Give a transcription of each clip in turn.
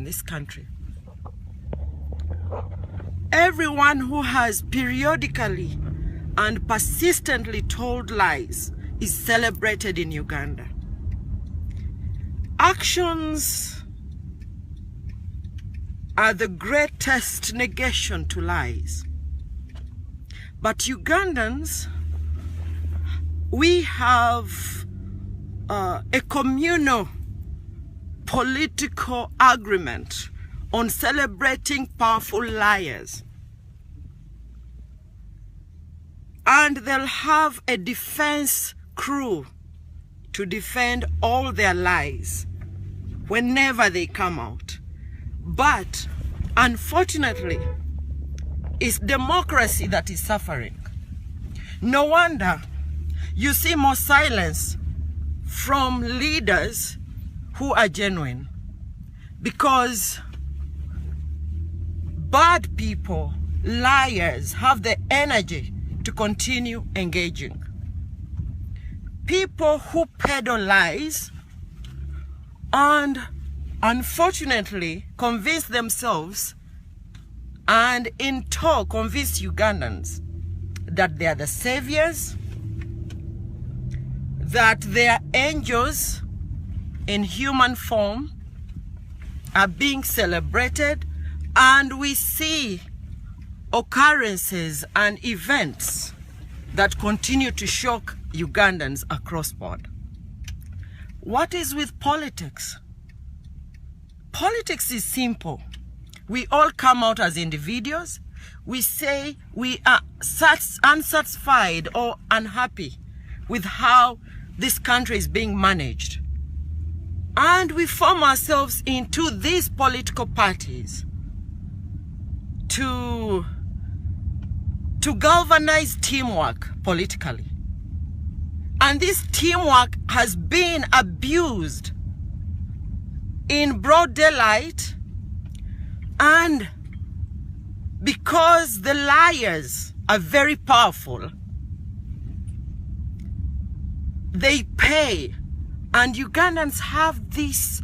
in this country. Everyone who has periodically and persistently told lies is celebrated in Uganda. Actions are the greatest negation to lies. But Ugandans, we have a communal political agreement on celebrating powerful liars. And they'll have a defense crew to defend all their lies whenever they come out. But unfortunately, it's democracy that is suffering. No wonder you see more silence from leaders who are genuine, because bad people, liars, have the energy to continue engaging. People who peddle lies and unfortunately convince themselves and in turn convince Ugandans that they are the saviors, that they are angels in human form, are being celebrated, and we see occurrences and events that continue to shock Ugandans across board. What is with politics? Politics is simple. We all come out as individuals. We say we are unsatisfied or unhappy with how this country is being managed. And we form ourselves into these political parties to galvanize teamwork politically. And this teamwork has been abused in broad daylight, and because the liars are very powerful, they pay, and Ugandans have this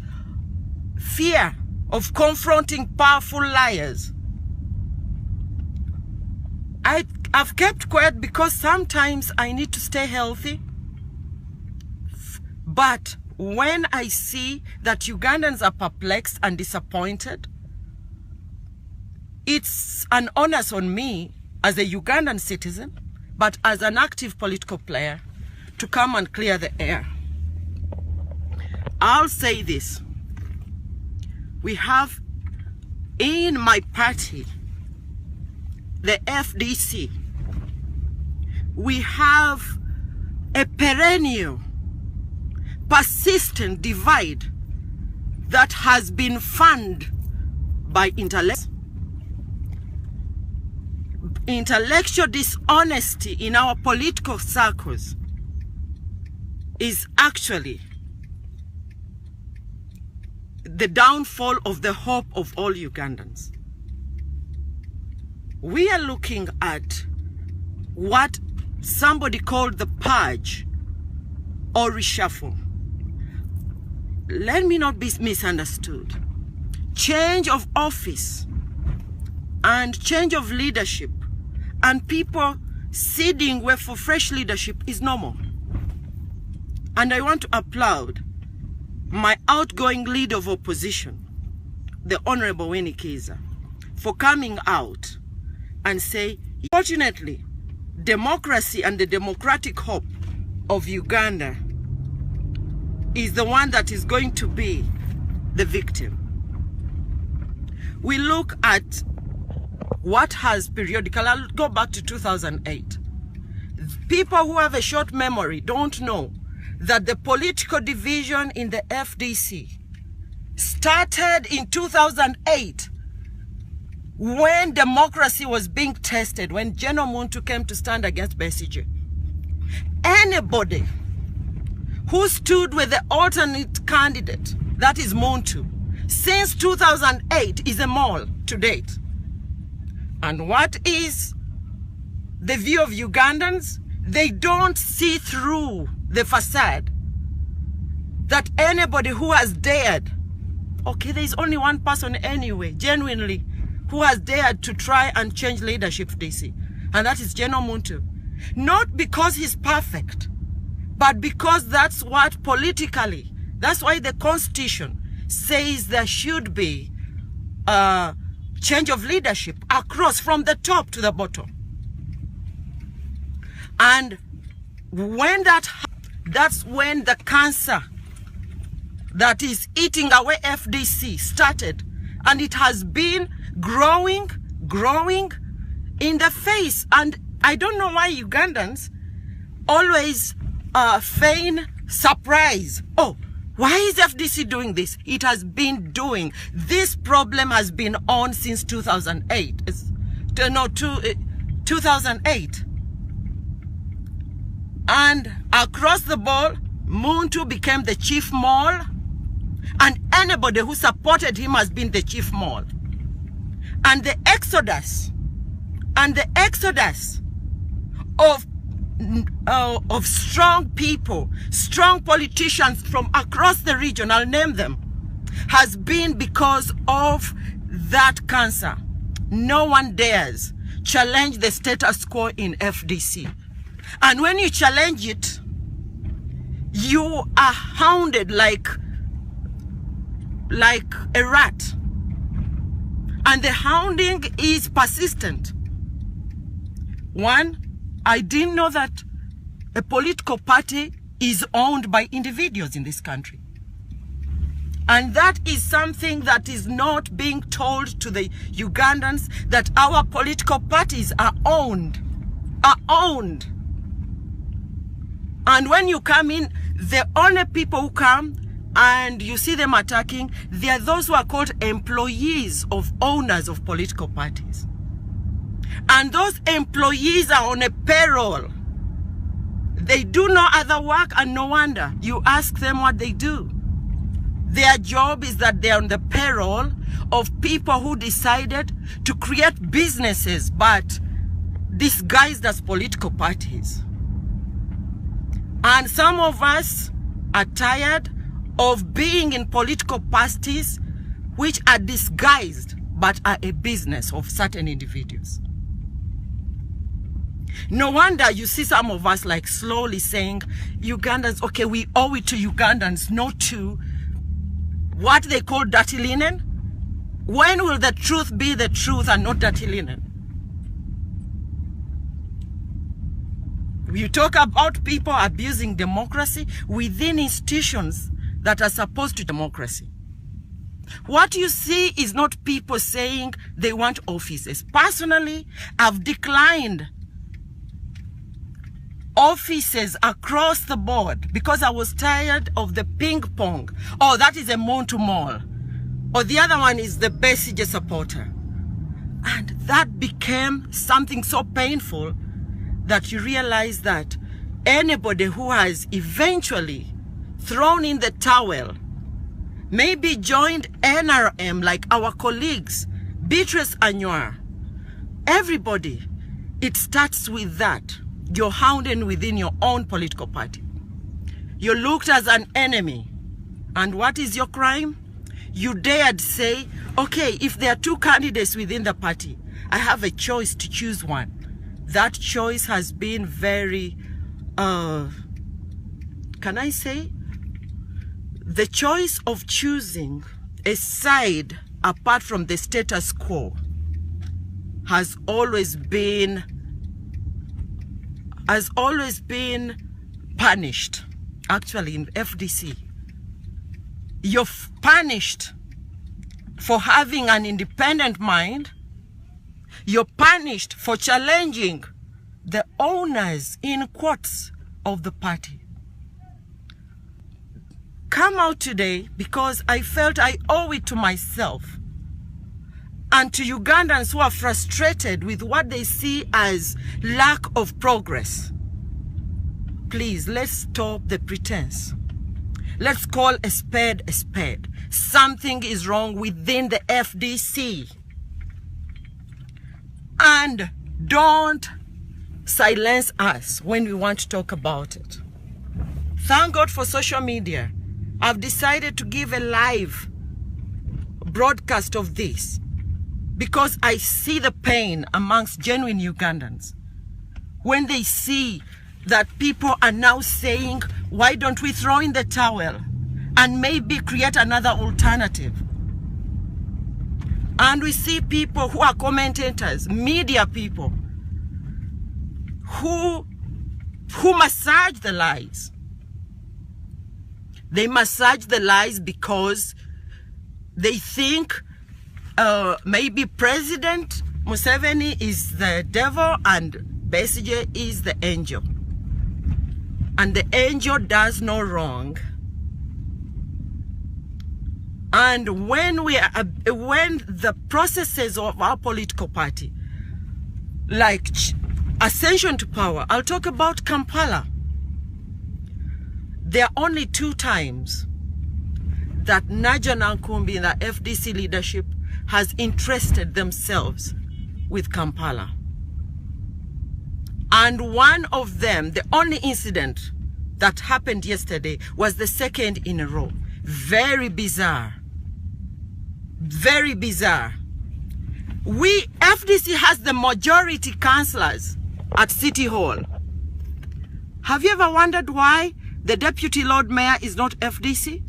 fear of confronting powerful liars. I've kept quiet because sometimes I need to stay healthy. But when I see that Ugandans are perplexed and disappointed, it's an onus on me as a Ugandan citizen, but as an active political player, to come and clear the air. I'll say this. We have in my party, the FDC, we have a perennial, persistent divide that has been funded by intellectual dishonesty in our political circles is actually the downfall of the hope of all Ugandans. We are looking at what somebody called the purge or reshuffle. Let me not be misunderstood. Change of office and change of leadership and people seeding way for fresh leadership is normal. And I want to applaud my outgoing leader of opposition, the Honorable Winnie Kiza, for coming out and say, fortunately, democracy and the democratic hope of Uganda is the one that is going to be the victim. We look at what has periodical, I'll go back to 2008. People who have a short memory don't know that the political division in the FDC started in 2008 when democracy was being tested, when General Muntu came to stand against Besigye. Anybody who stood with the alternate candidate, that is Muntu, since 2008 is a mole to date. And what is the view of Ugandans? They don't see through the facade that anybody who has dared okay, there is only one person anyway, genuinely, who has dared to try and change leadership, FDC, and that is General Muntu. Not because he's perfect, but because that's what politically, that's why the Constitution says there should be a change of leadership across from the top to the bottom. And when that's when the cancer that is eating away FDC started, and it has been growing in the face. And I don't know why Ugandans always feign surprise. Oh, why is FDC doing this? It has been doing. This problem has been on since 2008. 2008. And across the board, Muntu became the chief mole, and anybody who supported him has been the chief mole. And the exodus of strong people, strong politicians from across the region, I'll name them, has been because of that cancer. No one dares challenge the status quo in FDC. And when you challenge it, you are hounded like a rat. And the hounding is persistent. One, I didn't know that a political party is owned by individuals in this country. And that is something that is not being told to the Ugandans, that our political parties are owned. And when you come in, the only people who come and you see them attacking, they are those who are called employees of owners of political parties. And those employees are on a payroll. They do no other work, and no wonder. You ask them what they do. Their job is that they're on the payroll of people who decided to create businesses but disguised as political parties. And some of us are tired of being in political parties which are disguised but are a business of certain individuals. No wonder you see some of us like slowly saying, Ugandans, okay, we owe it to Ugandans not to what they call dirty linen. When will the truth be the truth and not dirty linen? You talk about people abusing democracy within institutions that are supposed to democracy. What you see is not people saying they want offices. Personally, I've declined offices across the board because I was tired of the ping pong. Oh, that is a Muntu mall. Or the other one is the Besigye supporter. And that became something so painful that you realize that anybody who has eventually thrown in the towel, maybe joined NRM like our colleagues, Beatrice Anyoir, everybody, it starts with that. You're hounded within your own political party. You're looked as an enemy. And what is your crime? You dared say, okay, if there are two candidates within the party, I have a choice to choose one. That choice has been very, can I say? The choice of choosing a side apart from the status quo has always been punished. Actually, in FDC, you're punished for having an independent mind. You're punished for challenging the owners, in quotes, of the party. Come out today because I felt I owe it to myself and to Ugandans who are frustrated with what they see as lack of progress. Please, let's stop the pretense. Let's call a spade a spade. Something is wrong within the FDC. And don't silence us when we want to talk about it. Thank God for social media. I've decided to give a live broadcast of this because I see the pain amongst genuine Ugandans when they see that people are now saying, why don't we throw in the towel and maybe create another alternative? And we see people who are commentators, media people, who massage the lies. They massage the lies because they think maybe President Museveni is the devil and Besigye is the angel. And the angel does no wrong. And when the processes of our political party, like ascension to power, I'll talk about Kampala. There are only 2 times that Naja Nankumbi and the FDC leadership has interested themselves with Kampala. And one of them, the only incident that happened yesterday, was the 2nd in a row. Very bizarre. Very bizarre. FDC has the majority councillors at City Hall. Have you ever wondered why the Deputy Lord Mayor is not FDC?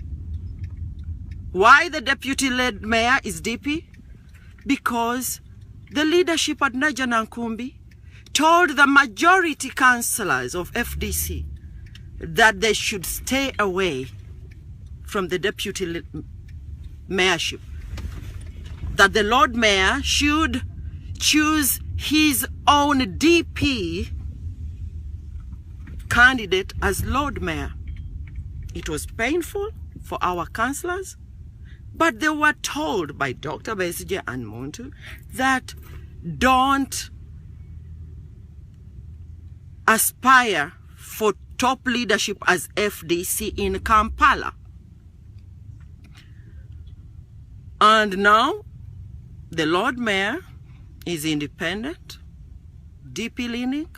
Why the Deputy Lord Mayor is DP? Because the leadership at Naja Nankumbi told the majority councillors of FDC that they should stay away from the Deputy Mayorship. That the Lord Mayor should choose his own DP candidate as Lord Mayor. It was painful for our councillors, but they were told by Dr. Besigye and Muntu that don't aspire for top leadership as FDC in Kampala. And now the Lord Mayor is independent, DP leaning.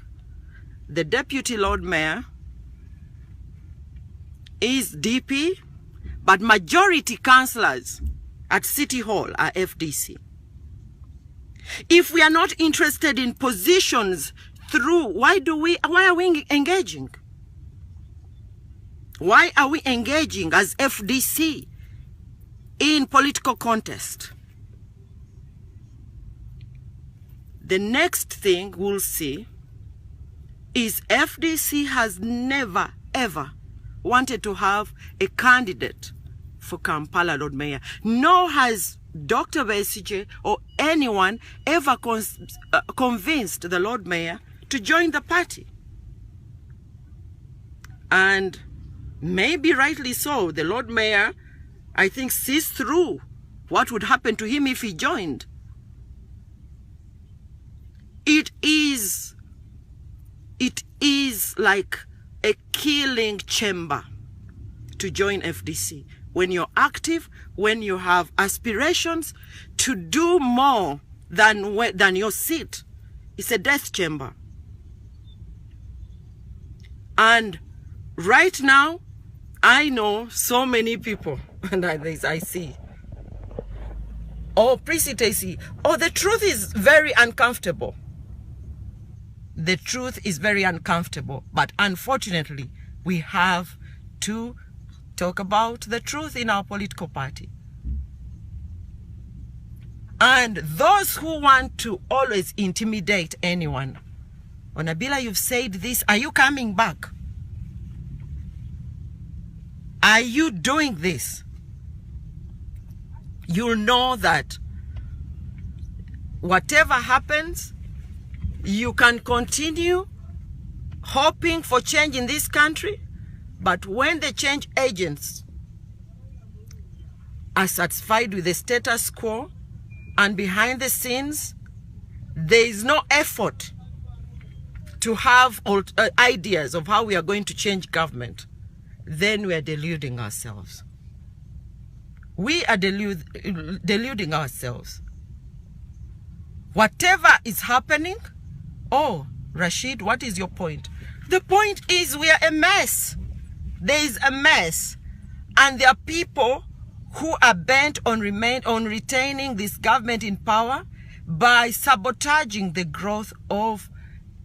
The Deputy Lord Mayor is DP, but majority councillors at City Hall are FDC. If we are not interested in positions through, why are we engaging? Why are we engaging as FDC in political contest? The next thing we'll see is FDC has never, ever wanted to have a candidate for Kampala Lord Mayor, nor has Dr. Besigye or anyone ever convinced the Lord Mayor to join the party. And maybe rightly so, the Lord Mayor, I think, sees through what would happen to him if he joined. It is like a killing chamber to join FDC. When you're active, when you have aspirations to do more than your seat, it's a death chamber. And right now, I know so many people, and I see, the truth is very uncomfortable. The truth is very uncomfortable, but unfortunately, we have to talk about the truth in our political party. And those who want to always intimidate anyone, Nabilah, you've said this, are you coming back? Are you doing this? You'll know that whatever happens, you can continue hoping for change in this country, but when the change agents are satisfied with the status quo and behind the scenes, there is no effort to have ideas of how we are going to change government, then we are deluding ourselves. We are deluding ourselves. Whatever is happening, oh, Rashid, what is your point? The point is we are a mess. There is a mess. And there are people who are bent on retaining this government in power by sabotaging the growth of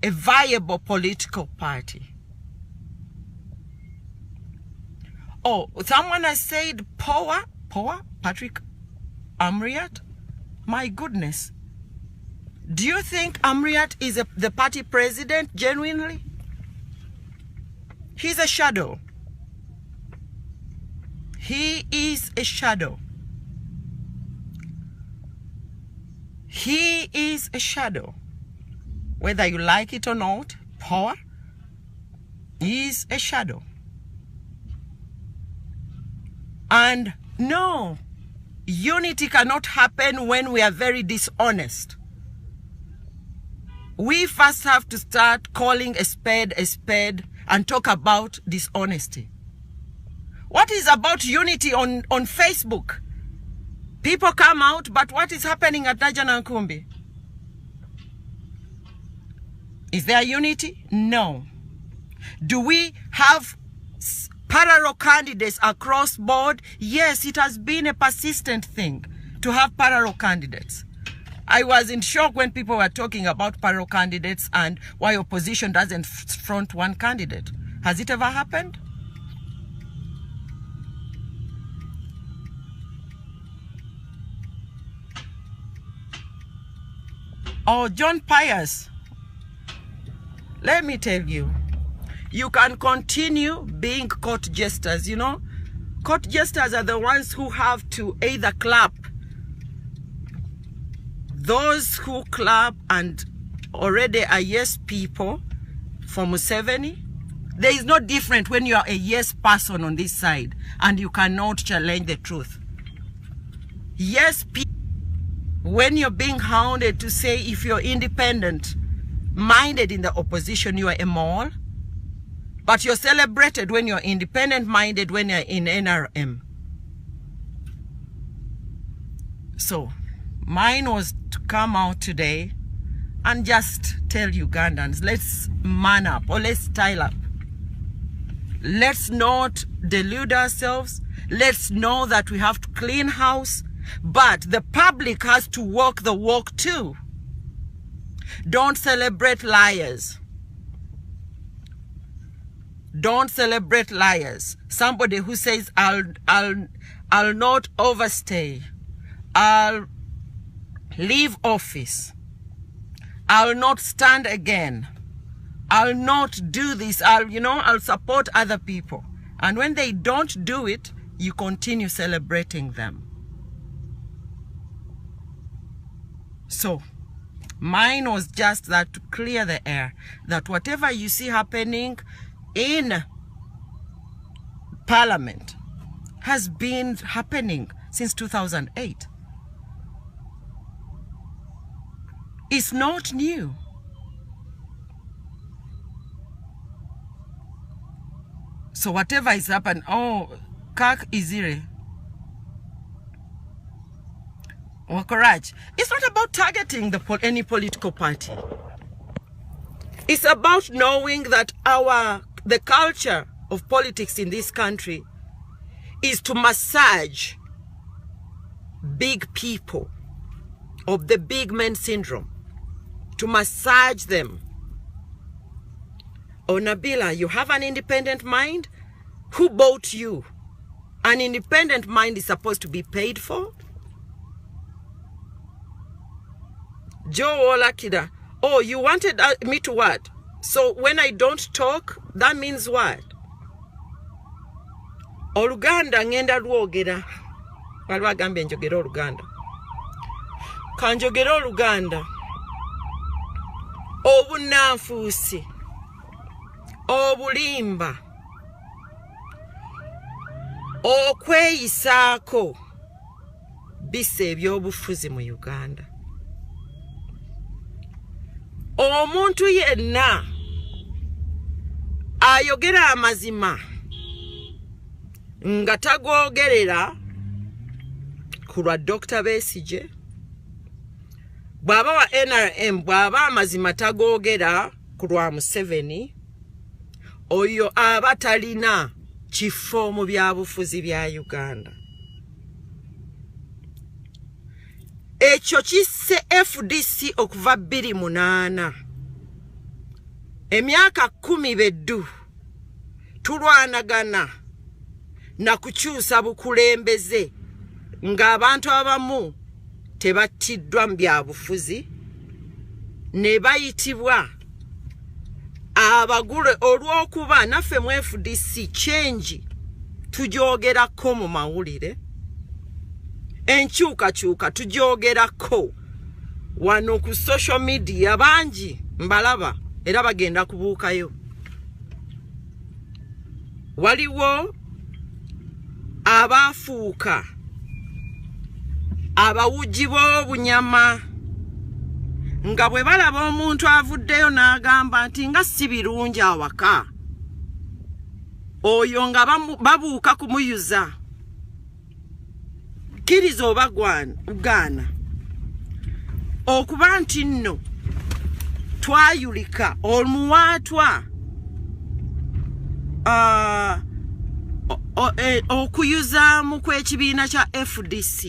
a viable political party. Oh, someone has said power, Patrick Amriat? My goodness. Do you think Amriat is the party president genuinely? He's a shadow. He is a shadow. He is a shadow. Whether you like it or not, power is a shadow. And no, unity cannot happen when we are very dishonest. We first have to start calling a spade and talk about dishonesty. What is about unity on Facebook? People come out, but what is happening at Najja Nkumbi? Is there unity? No. Do we have parallel candidates across board? Yes, it has been a persistent thing to have parallel candidates. I was in shock when people were talking about parallel candidates and why opposition doesn't front one candidate. Has it ever happened? Oh, John Pius, let me tell you, you can continue being court jesters, you know. Court jesters are the ones who have to either clap. Those who clap and already are yes people for Museveni, there is no different when you are a yes person on this side and you cannot challenge the truth. Yes people, when you're being hounded to say if you're independent-minded in the opposition, you are a mole. But you're celebrated when you're independent-minded when you're in NRM. So, mine was to come out today and just tell Ugandans, let's man up or let's style up. Let's not delude ourselves. Let's know that we have to clean house. But the public has to walk the walk too. Don't celebrate liars. Don't celebrate liars. Somebody who says, I'll not overstay. I'll leave office. I'll not stand again. I'll not do this. I'll support other people. And when they don't do it, you continue celebrating them. So, mine was just that, to clear the air, that whatever you see happening in Parliament has been happening since 2008. It's not new. So whatever is happening, Kak Izire, Wakoraj, it's not about targeting any political party. It's about knowing that the culture of politics in this country is to massage big people of the big man syndrome, to massage them. Oh, Nabilah, you have an independent mind? Who bought you? An independent mind is supposed to be paid for? Joe Olakida, oh, you wanted me to what? So when I don't talk, that means what? Oluganda ngenda lwogera. Waliwo agambye njogera Oluganda. Kanjogera Oluganda. Obunanfuusi. Obulimba. Okweyisaako. Bise ebyobufuzi mu Uganda. Omuntu yenna ayogera amazima nga tagoogerera ku lwa Dr. Besigye, bw'aba wa NRM bw'aba amazima tagoogera ku lwa Museveni, oyo aba talina kifo mu byabufuzi bya Uganda. ekyo kisse FDC okuva 2008 emyaka 10 beddu tulwanagana na kukyusa bukulembeze ng'abantu abamu tebattiddwa mu byabufuzi ne bayitibwa abagule olw'okuba naffe mu FDC change tujoogerako mu mawulire enkyukakyuka tujoogerako wano ku social media bangi mbalaba era bagenda kubuukayo waliwo abafuuka abawuji b'obunyama nga bwe balaba omuntu avuddeyo n'agamba nti nga si birungi awaka oyo nga babuuka kumuyuza kkiriza oba gaana okuba nti nno twayulika omuwaatwa okuyuzaamu kw'ekibiina kya FDC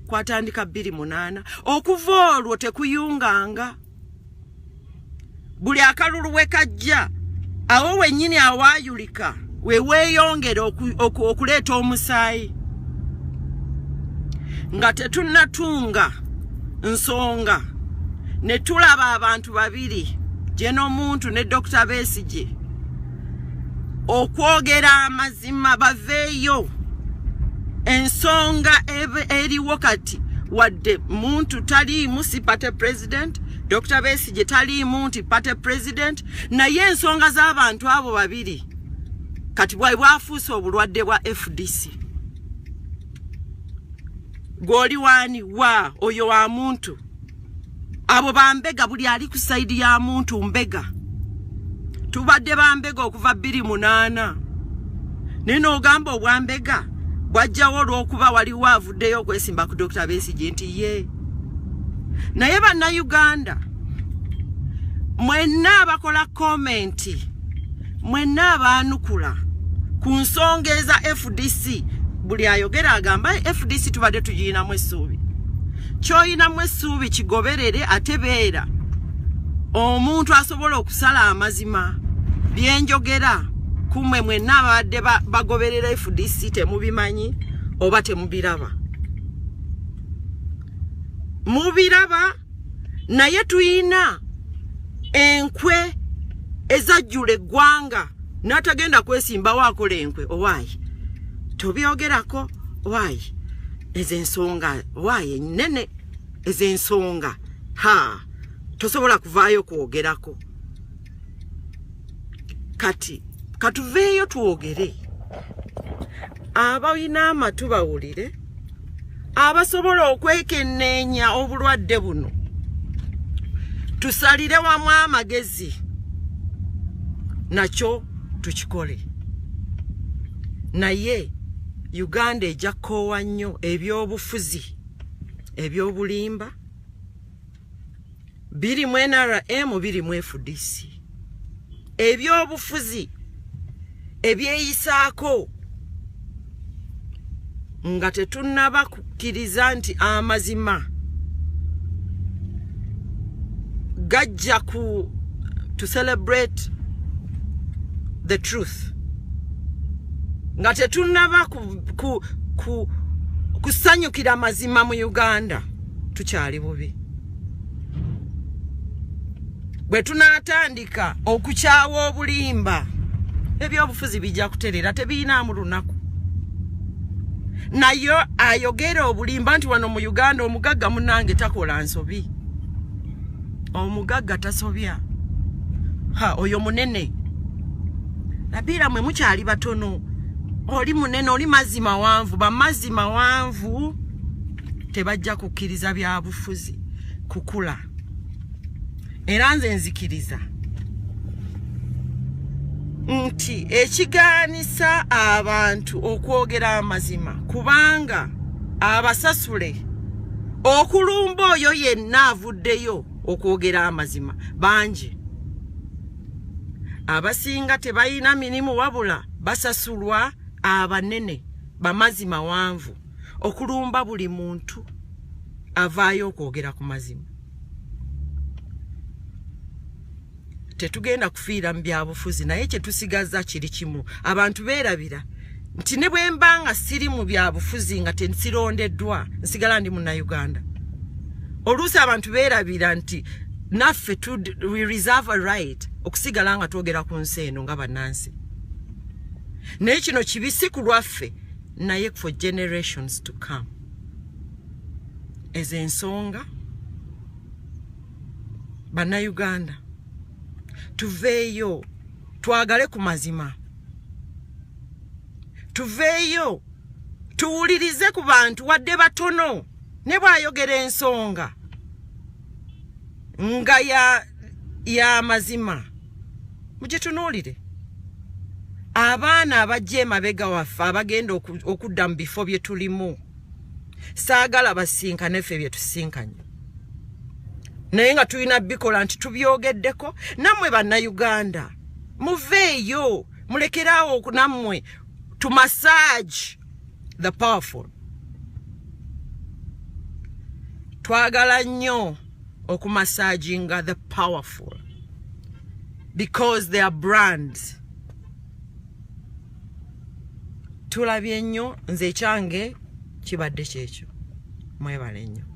kwatandika 2008 okuva olwo tekuyunganga buli akalulu we kajja awo wennyini awaayulika we weeyongera okuleeta omusaayi nga tetunnatunga nsonga ne tulaba abantu babiri gye n'omuntu ne Dr. Besigye okwogera amazima baveeyo ensonga eriwo kati wadde muntu taliimu si party president Dr. Besigye taliimu nti party president naye ensonga z'abantu abo babiri kati bwafuuse obulwadde bwa FDC goli wani wa oyo wa muntu abo bambega buli ali ku side ya muntu mbega tubadde bambega okuva 2008 neno ogamba obwambega bwajjawo olw'okuba waliwo avuddeyo okwesimba ku Dr. Besigye nti ye naye bannayuganda mwenna abakola komenti mwenna abaanukula ku nsonga eza FDC buli ayogera agamba FDC tubadde tugiinamu essuubi kyoyinamu essuubi kigoberere ate beera omuntu asobola okusala amazima byenjogera kumwe mwenna abadde bagoberera FDC temubimanyi oba temubiraba mubiraba naye tuyina enkwe ezajjula eggwanga n'atagenda kwesimbawo akola enkwe owaayi tobyogerako owaayi ez'ensonga owaayi ennene ez'ensonga tosobola kuvaayo kwogerako kati katuveeyo twogere abalina amatu bawulire abasobola okwekenneenya obulwadde buno tusalire wamu amagezi nakyo tukikole naye Uganda ejja kkoowa nnyo ebyobufuzi ebyobulimba biri mu NRM biri mu FDC ebyobufuzi ebyeyisaako nga tetunnaba kukkiriza nti amazima gajja to celebrate the truth nga tetunnaba kusanyukira amazima mu Uganda tukyali bubi bwe tunaatandika okukyawa obulimba ebyobufuzi bijja kuterera tebiinaamu lunaku nayo ayogera obulimba nti wano mu Uganda omugagga munange takola nsobi omugagga tasobya oyo munene Nabilah mwe mukyali batono oli munene oli mazima wanvu bamazima wanvu tebajja kukkiriza bya bufuzi kukula era nze nzikiriza nti ekigaanisa abantu okwogera amazima kubanga abasasule okulumba oyo yenna avuddeyo okwogera amazima bangi abasinga tebayina mirimu wabula basasulwa abanene bamazima wanvu okulumba buli muntu avaayo okwogera ku mazima. Tetugenda kufiira mu byabufuzi naye kye tusigaza kiri kimu. Abantu beerabira nti ne bwe mba nga siri mu byabufuzi nga tensirondeddwa nsigala ndi Munnayuganda. Oluusi abantu beerabira nti naffe we reserve a right okusigala nga twogera ku nsi eno nga bannansi. Naye kino kibisi ku lwaffe naye for generations to come. Ezo ensonga Bannayuganda tuveeyo twagale ku mazima. Tuveeyo tuwulirize ku bantu wadde batono ne bwayogera ensonga nga ya mazima mugitunuulire. Abaana abajja emabega waffe abagenda okudda mu bifo bye tulimu saagala basinkane ffe bye tusinkanye. Naye nga tulina bikola nti tubyogeddeko. Nammwe Bannayuganda muveeyo mulekeraawo nammwe to massage the powerful. Twagala nnyo okumassaginga the powerful because they are brands. Tulabye nnyo nze kyange kibadde kyekyo. Mwebale nnyo.